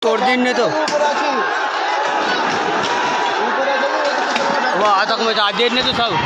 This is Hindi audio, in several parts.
तोड़ दी ने तो वो आतंक में आज ने तो सब।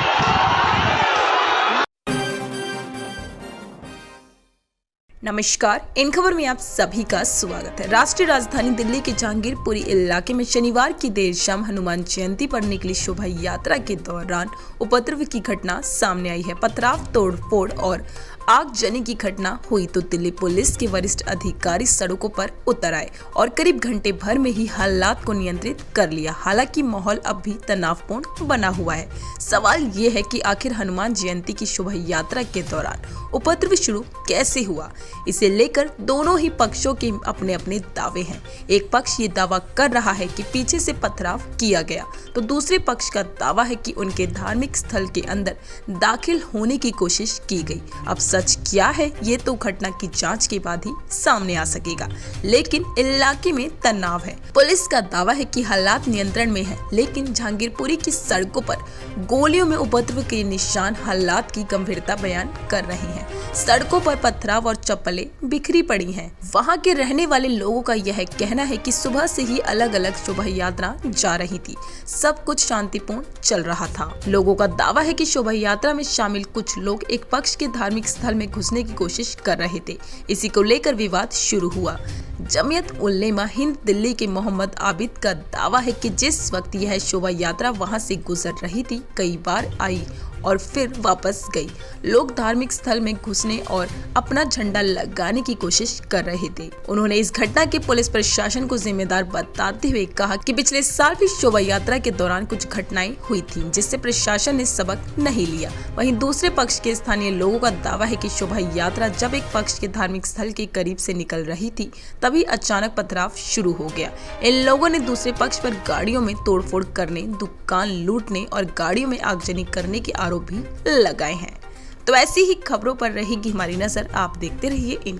नमस्कार, इन खबर में आप सभी का स्वागत है। राष्ट्रीय राजधानी दिल्ली के जहांगीरपुरी इलाके में शनिवार की देर शाम हनुमान जयंती पर निकली शोभा यात्रा के दौरान उपद्रव की घटना सामने आई है। पथराव, तोड़फोड़ और आगजनी की घटना हुई तो दिल्ली पुलिस के वरिष्ठ अधिकारी सड़कों पर उतर आए और करीब घंटे भर में ही हालात को नियंत्रित कर लिया। हालांकि माहौल अब भी तनावपूर्ण बना हुआ है। सवाल ये है कि आखिर हनुमान जयंती की शोभा यात्रा के दौरान उपद्रव शुरू कैसे हुआ। इसे लेकर दोनों ही पक्षों के अपने अपने दावे हैं। एक पक्ष ये दावा कर रहा है कि पीछे से पथराव किया गया, तो दूसरे पक्ष का दावा है कि उनके धार्मिक स्थल के अंदर दाखिल होने की कोशिश की गई। अब सच क्या है ये तो घटना की जांच के बाद ही सामने आ सकेगा, लेकिन इलाके में तनाव है। पुलिस का दावा है कि हालात नियंत्रण में है, लेकिन जहांगीरपुरी की सड़कों पर गोलियों में उपद्रव के निशान हालात की गंभीरता बयान कर रहे हैं। सड़कों पर पथराव और चप्पलें बिखरी पड़ी हैं। वहां के रहने वाले लोगों का यह कहना है कि सुबह से ही अलग अलग शोभा यात्रा जा रही थी, सब कुछ शांतिपूर्ण चल रहा था। लोगों का दावा है कि शोभा यात्रा में शामिल कुछ लोग एक पक्ष के धार्मिक स्थल में घुसने की कोशिश कर रहे थे। इसी को लेकर विवाद शुरू हुआ। जमीयत उलेमा हिंद दिल्ली के मोहम्मद आबिद का दावा है कि जिस वक्त यह शोभा यात्रा वहां से गुजर रही थी, कई बार आई और फिर वापस गई। लोग धार्मिक स्थल में घुसने और अपना झंडा लगाने की कोशिश कर रहे थे। उन्होंने इस घटना के पुलिस प्रशासन को जिम्मेदार बताते हुए कहा कि पिछले साल भी शोभा यात्रा के दौरान कुछ घटनाएं हुई थीं, जिससे प्रशासन ने सबक नहीं लिया। वहीं दूसरे पक्ष के स्थानीय लोगों का दावा है कि शोभा यात्रा जब एक पक्ष के धार्मिक स्थल के करीब से निकल रही थी, तभी अचानक पथराव शुरू हो गया। इन लोगों ने दूसरे पक्ष पर गाड़ियों में तोड़फोड़ करने, दुकान लूटने और गाड़ियों में आगजनी करने के आरोप भी लगाए हैं। तो ऐसी ही खबरों पर रहेगी हमारी नजर। आप देखते रहिए इन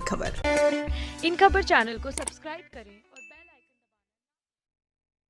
खबर चैनल को सब्सक्राइब करें।